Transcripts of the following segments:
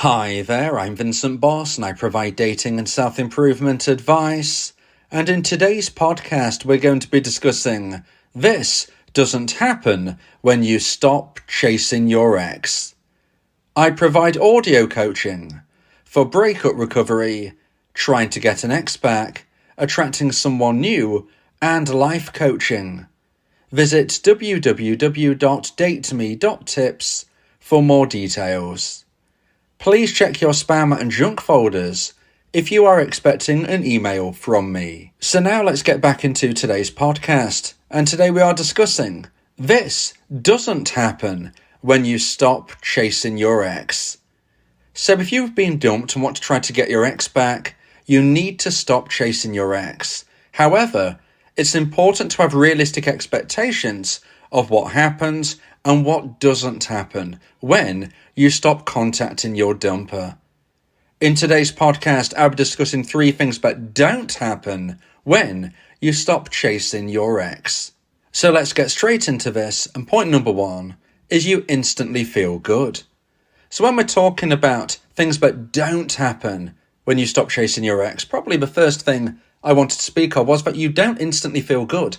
Hi there, I'm Vincent Boss and I provide dating and self-improvement advice. And in today's podcast, we're going to be discussing this doesn't happen when you stop chasing your ex. I provide audio coaching for breakup recovery, trying to get an ex back, attracting someone new, and life coaching. Visit www.dateme.tips for more details. Please check your spam and junk folders if you are expecting an email from me. So now let's get back into today's podcast. And today we are discussing this doesn't happen when you stop chasing your ex. So if you've been dumped and want to try to get your ex back, you need to stop chasing your ex. However, it's important to have realistic expectations of what happens and what doesn't happen when you stop contacting your dumper. In today's podcast, I'll be discussing 3 things that don't happen when you stop chasing your ex. So let's get straight into this, and point number 1 is you instantly feel good. So when we're talking about things that don't happen when you stop chasing your ex, probably the first thing I wanted to speak of was that you don't instantly feel good.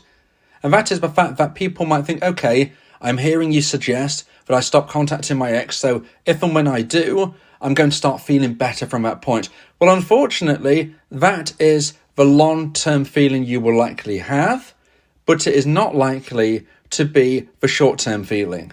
And that is the fact that people might think, okay, I'm hearing you suggest that I stop contacting my ex, so if and when I do, I'm going to start feeling better from that point. Well, unfortunately, that is the long-term feeling you will likely have, but it is not likely to be the short-term feeling.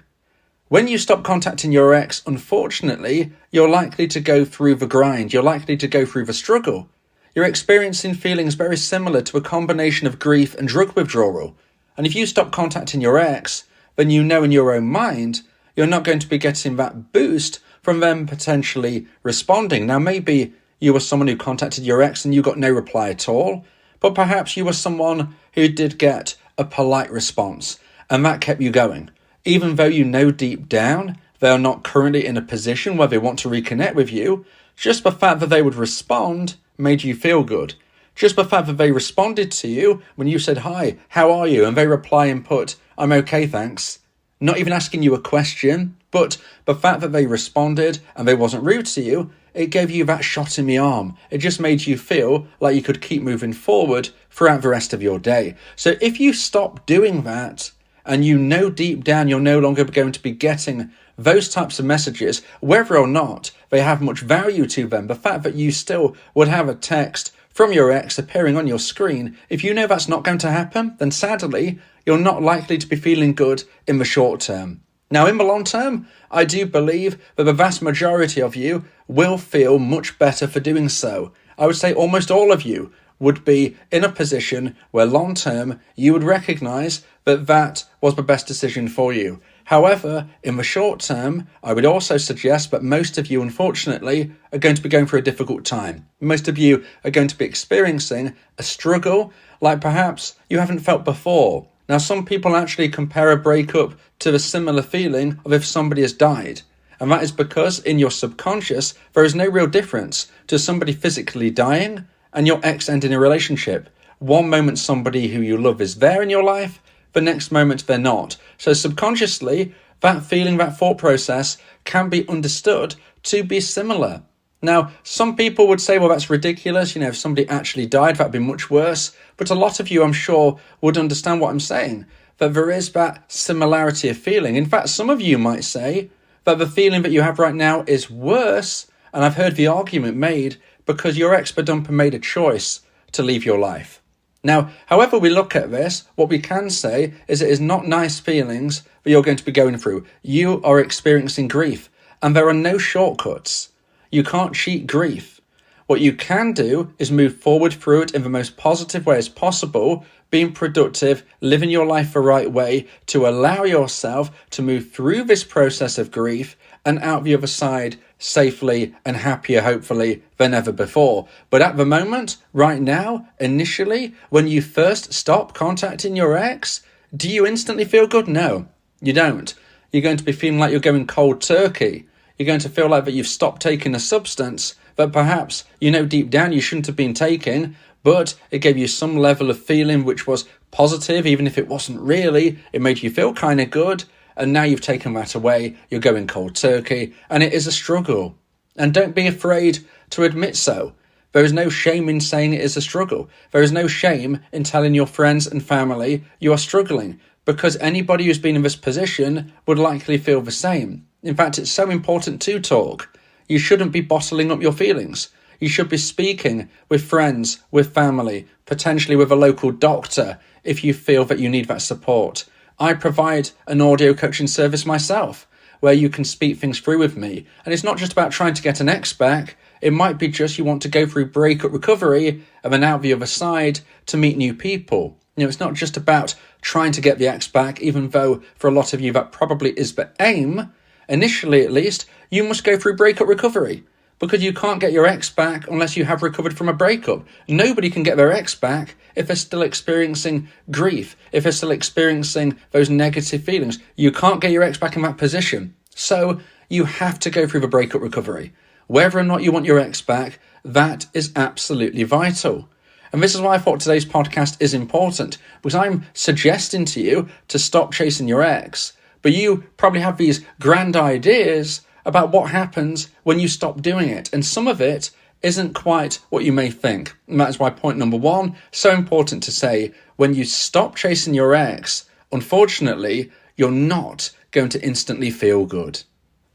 When you stop contacting your ex, unfortunately, you're likely to go through the grind, you're likely to go through the struggle. You're experiencing feelings very similar to a combination of grief and drug withdrawal. And if you stop contacting your ex, then you know in your own mind, you're not going to be getting that boost from them potentially responding. Now, maybe you were someone who contacted your ex and you got no reply at all, but perhaps you were someone who did get a polite response, and that kept you going. Even though you know deep down they are not currently in a position where they want to reconnect with you, just the fact that they would respond made you feel good. Just the fact that they responded to you when you said, "Hi, how are you?" and they reply and put, "I'm okay, thanks." Not even asking you a question, but the fact that they responded and they wasn't rude to you, it gave you that shot in the arm. It just made you feel like you could keep moving forward throughout the rest of your day. So if you stop doing that and you know deep down you're no longer going to be getting those types of messages, whether or not they have much value to them, the fact that you still would have a text from your ex appearing on your screen, if you know that's not going to happen, then sadly, you're not likely to be feeling good in the short term. Now, in the long term, I do believe that the vast majority of you will feel much better for doing so. I would say almost all of you would be in a position where long term you would recognize that that was the best decision for you. However, in the short term, I would also suggest that most of you, unfortunately, are going to be going through a difficult time. Most of you are going to be experiencing a struggle like perhaps you haven't felt before. Now, some people actually compare a breakup to the similar feeling of if somebody has died. And that is because in your subconscious, there is no real difference to somebody physically dying and your ex ending a relationship. One moment somebody who you love is there in your life, the next moment they're not. So subconsciously, that feeling, that thought process can be understood to be similar. Now, some people would say, well, that's ridiculous. If somebody actually died, that'd be much worse. But a lot of you, I'm sure, would understand what I'm saying, that there is that similarity of feeling. In fact, some of you might say that the feeling that you have right now is worse, and I've heard the argument made because your ex-dumper made a choice to leave your life. Now, however we look at this, what we can say is it is not nice feelings that you're going to be going through. You are experiencing grief, and there are no shortcuts. You can't cheat grief. What you can do is move forward through it in the most positive way as possible, being productive, living your life the right way to allow yourself to move through this process of grief and out the other side safely and happier, hopefully, than ever before. But at the moment, right now, initially, when you first stop contacting your ex, do you instantly feel good? No, you don't. You're going to be feeling like you're going cold turkey. You're going to feel like that you've stopped taking a substance that perhaps you know deep down you shouldn't have been taking, but it gave you some level of feeling which was positive, even if it wasn't really. It made you feel kind of good, and now you've taken that away. You're going cold turkey, and it is a struggle. And don't be afraid to admit so. There is no shame in saying it is a struggle. There is no shame in telling your friends and family you are struggling, because anybody who's been in this position would likely feel the same. In fact, it's so important to talk. You shouldn't be bottling up your feelings. You should be speaking with friends, with family, potentially with a local doctor if you feel that you need that support. I provide an audio coaching service myself where you can speak things through with me. And it's not just about trying to get an ex back. It might be just you want to go through breakup recovery and then out the other side to meet new people. It's not just about trying to get the ex back, even though for a lot of you that probably is the aim. Initially, at least, you must go through breakup recovery because you can't get your ex back unless you have recovered from a breakup. Nobody can get their ex back if they're still experiencing grief, if they're still experiencing those negative feelings. You can't get your ex back in that position. So you have to go through the breakup recovery. Whether or not you want your ex back, that is absolutely vital. And this is why I thought today's podcast is important, because I'm suggesting to you to stop chasing your ex, but you probably have these grand ideas about what happens when you stop doing it. And some of it isn't quite what you may think. And that is why point number one, so important to say, when you stop chasing your ex, unfortunately, you're not going to instantly feel good.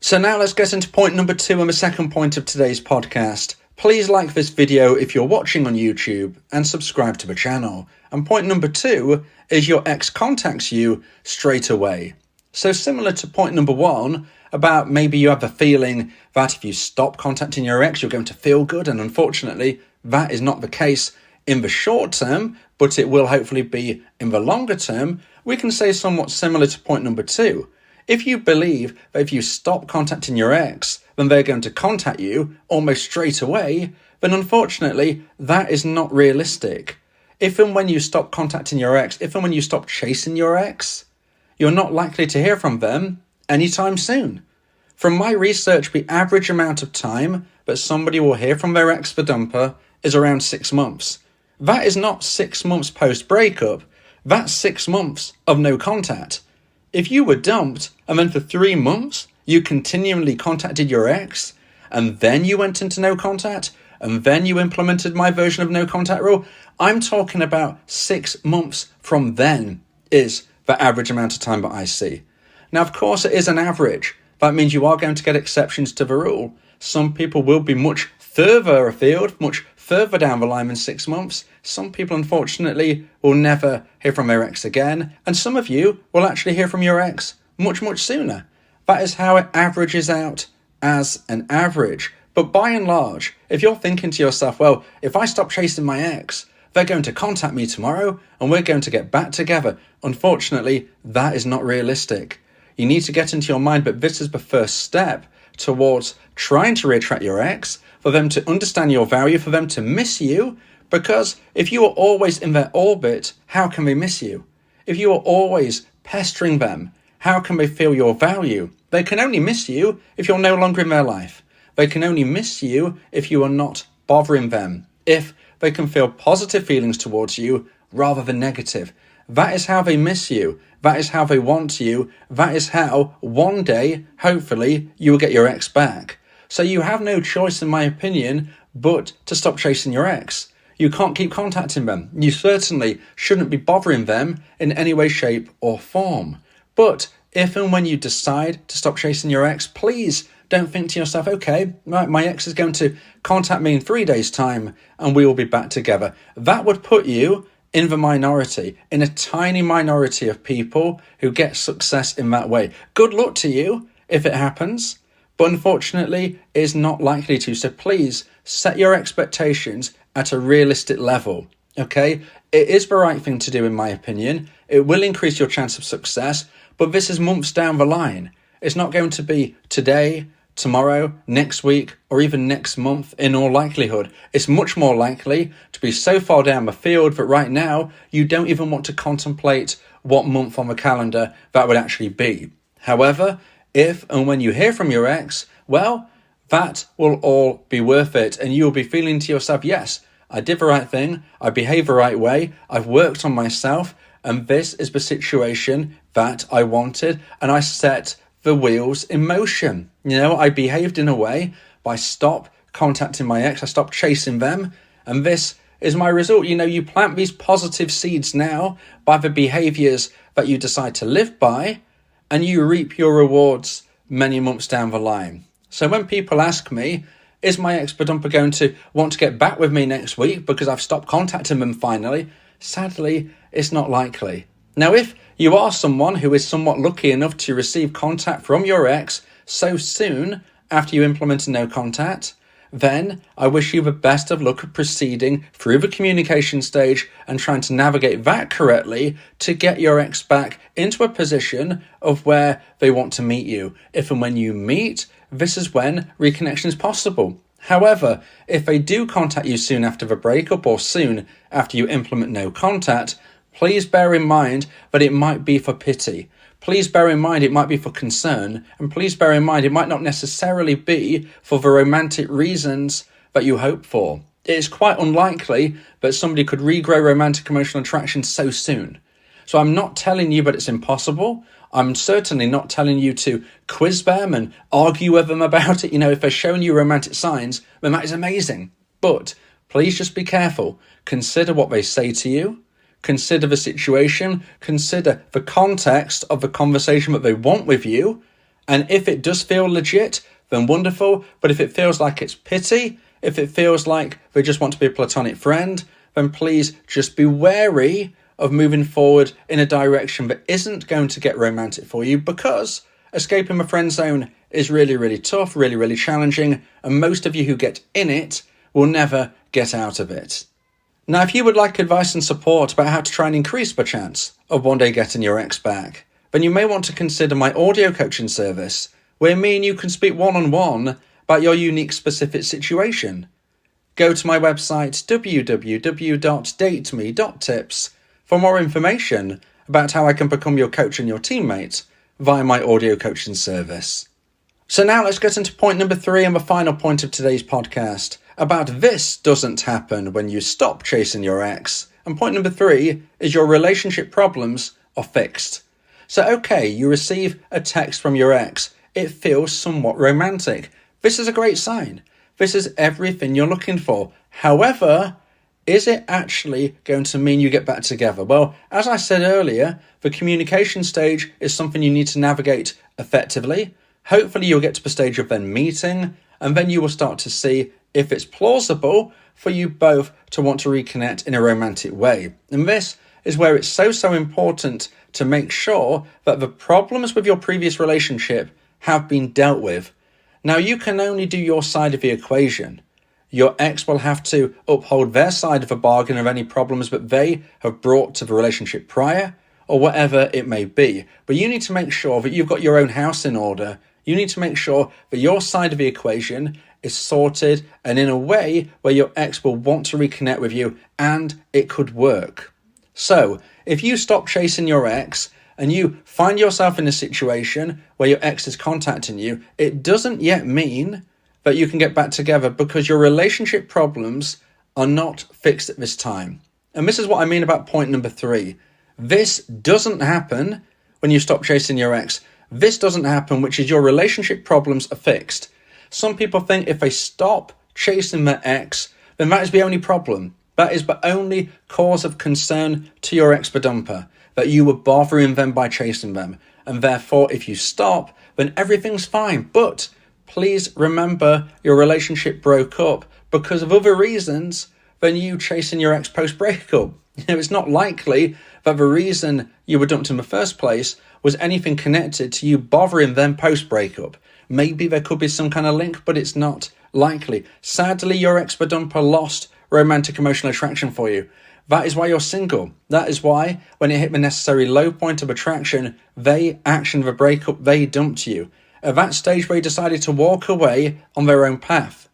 So now let's get into point number two and the second point of today's podcast. Please like this video if you're watching on YouTube and subscribe to the channel. And point number two is your ex contacts you straight away. So similar to point number one, about maybe you have a feeling that if you stop contacting your ex, you're going to feel good. And unfortunately, that is not the case in the short term, but it will hopefully be in the longer term. We can say somewhat similar to point number two. If you believe that if you stop contacting your ex, then they're going to contact you almost straight away, then unfortunately, that is not realistic. If and when you stop contacting your ex, if and when you stop chasing your ex, you're not likely to hear from them anytime soon. From my research, the average amount of time that somebody will hear from their ex for dumper is around 6 months. That is not 6 months post-breakup, that's 6 months of no contact. If you were dumped and then for 3 months you continually contacted your ex and then you went into no contact and then you implemented my version of no contact rule, I'm talking about 6 months from then is the average amount of time that I see. Now, of course, it is an average. That means you are going to get exceptions to the rule. Some people will be much further afield, much further down the line than 6 months. Some people, unfortunately, will never hear from their ex again. And some of you will actually hear from your ex much, much sooner. That is how it averages out as an average. But by and large, if you're thinking to yourself, well, if I stop chasing my ex, they're going to contact me tomorrow and we're going to get back together. Unfortunately, that is not realistic. You need to get into your mind, but this is the first step towards trying to reattract your ex, for them to understand your value, for them to miss you, because if you are always in their orbit, how can they miss you? If you are always pestering them, how can they feel your value? They can only miss you if you're no longer in their life. They can only miss you if you are not bothering them, if they can feel positive feelings towards you rather than negative. That is how they miss you. That is how they want you. That is how one day, hopefully, you will get your ex back. So you have no choice, in my opinion, but to stop chasing your ex. You can't keep contacting them. You certainly shouldn't be bothering them in any way, shape, or form. But if and when you decide to stop chasing your ex, please don't think to yourself, okay, right, my ex is going to contact me in 3 days' time and we will be back together. That would put you in the minority, in a tiny minority of people who get success in that way. Good luck to you if it happens, but unfortunately it is not likely to. So please set your expectations at a realistic level, okay? It is the right thing to do, in my opinion. It will increase your chance of success, but this is months down the line. It's not going to be today, tomorrow, next week, or even next month in all likelihood. It's much more likely to be so far down the field that right now you don't even want to contemplate what month on the calendar that would actually be. However, if and when you hear from your ex, well, that will all be worth it, and you'll be feeling to yourself, yes, I did the right thing, I behaved the right way, I've worked on myself, and this is the situation that I wanted, and I set the wheels in motion. I behaved in a way by stop contacting my ex. I stop chasing them. And this is my result. You plant these positive seeds now by the behaviors that you decide to live by, and you reap your rewards many months down the line. So when people ask me, is my ex-badumper going to want to get back with me next week because I've stopped contacting them finally? Sadly, it's not likely. Now, if you are someone who is somewhat lucky enough to receive contact from your ex so soon after you implement a no contact, then I wish you the best of luck at proceeding through the communication stage and trying to navigate that correctly to get your ex back into a position of where they want to meet you. If and when you meet, this is when reconnection is possible. However, if they do contact you soon after the breakup or soon after you implement no contact, please bear in mind that it might be for pity. Please bear in mind it might be for concern, and please bear in mind it might not necessarily be for the romantic reasons that you hope for. It is quite unlikely that somebody could regrow romantic emotional attraction so soon. So I'm not telling you that it's impossible. I'm certainly not telling you to quiz them and argue with them about it. If they're showing you romantic signs, then that is amazing. But please just be careful. Consider what they say to you. Consider the situation, consider the context of the conversation that they want with you, and if it does feel legit, then wonderful, but if it feels like it's pity, if it feels like they just want to be a platonic friend, then please just be wary of moving forward in a direction that isn't going to get romantic for you, because escaping the friend zone is really, really tough, really, really challenging, and most of you who get in it will never get out of it. Now, if you would like advice and support about how to try and increase the chance of one day getting your ex back, then you may want to consider my audio coaching service, where me and you can speak one-on-one about your unique specific situation. Go to my website, www.dateme.tips, for more information about how I can become your coach and your teammate via my audio coaching service. So now let's get into point number 3 and the final point of today's podcast. About this doesn't happen when you stop chasing your ex. And point number 3 is your relationship problems are fixed. So okay, you receive a text from your ex. It feels somewhat romantic. This is a great sign. This is everything you're looking for. However, is it actually going to mean you get back together? Well, as I said earlier, the communication stage is something you need to navigate effectively. Hopefully you'll get to the stage of then meeting, and then you will start to see if it's plausible for you both to want to reconnect in a romantic way. And this is where it's so important to make sure that the problems with your previous relationship have been dealt with. Now, you can only do your side of the equation. Your ex will have to uphold their side of the bargain of any problems that they have brought to the relationship prior, or whatever it may be. But you need to make sure that you've got your own house in order. You need to make sure that your side of the equation is sorted and in a way where your ex will want to reconnect with you and it could work. So, if you stop chasing your ex and you find yourself in a situation where your ex is contacting you, it doesn't yet mean that you can get back together, because your relationship problems are not fixed at this time. And this is what I mean about point number 3. This doesn't happen when you stop chasing your ex. This doesn't happen, which is your relationship problems are fixed. Some people think if they stop chasing their ex, then that is the only problem. That is the only cause of concern to your ex-badumper, that you were bothering them by chasing them. And therefore, if you stop, then everything's fine. But please remember your relationship broke up because of other reasons than you chasing your ex post-breakup. It's not likely that the reason you were dumped in the first place was anything connected to you bothering them post-breakup. Maybe there could be some kind of link, but it's not likely. Sadly, your ex-badumper lost romantic emotional attraction for you. That is why you're single. That is why, when it hit the necessary low point of attraction, they actioned the breakup, they dumped you. At that stage, they decided to walk away on their own path.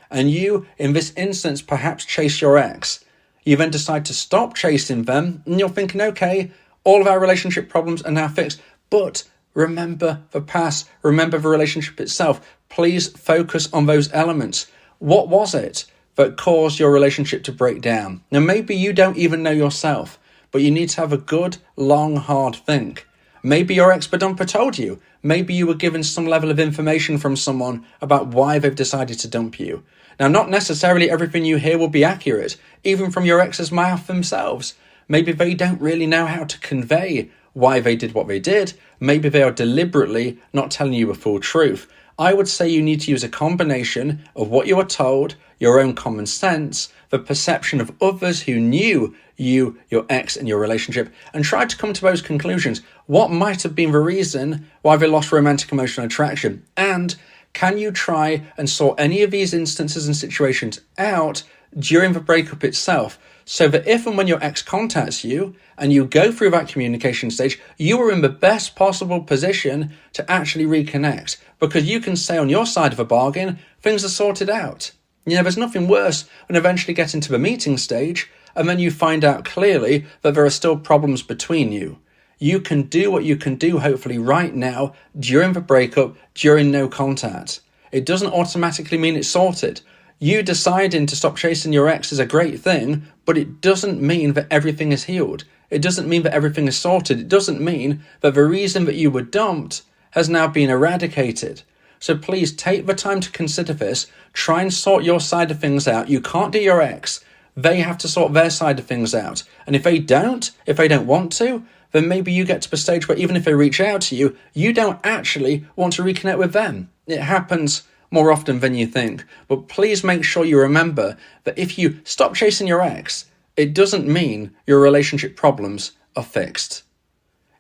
And you, in this instance, perhaps chase your ex. You then decide to stop chasing them, and you're thinking, okay, all of our relationship problems are now fixed. But remember the past, remember the relationship itself. Please focus on those elements. What was it that caused your relationship to break down? Now, maybe you don't even know yourself, but you need to have a good, long, hard think. Maybe your ex-badumper told you. Maybe you were given some level of information from someone about why they've decided to dump you. Now, not necessarily everything you hear will be accurate, even from your ex's mouth themselves. Maybe they don't really know how to convey why they did what they did. Maybe they are deliberately not telling you the full truth. I would say you need to use a combination of what you are told, your own common sense, the perception of others who knew you, your ex, and your relationship, and try to come to those conclusions. What might have been the reason why they lost romantic emotional attraction? And can you try and sort any of these instances and situations out during the breakup itself, so that if and when your ex contacts you and you go through that communication stage, you are in the best possible position to actually reconnect, because you can say on your side of a bargain, things are sorted out. There's nothing worse than eventually getting to the meeting stage and then you find out clearly that there are still problems between you. You can do what you can do, hopefully right now, during the breakup, during no contact. It doesn't automatically mean it's sorted. You deciding to stop chasing your ex is a great thing, but it doesn't mean that everything is healed. It doesn't mean that everything is sorted. It doesn't mean that the reason that you were dumped has now been eradicated. So please take the time to consider this. Try and sort your side of things out. You can't do your ex. They have to sort their side of things out. And if they don't want to, then maybe you get to the stage where even if they reach out to you, you don't actually want to reconnect with them. It happens more often than you think. But please make sure you remember that if you stop chasing your ex, it doesn't mean your relationship problems are fixed.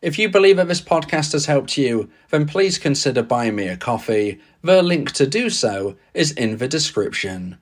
If you believe that this podcast has helped you, then please consider buying me a coffee. The link to do so is in the description.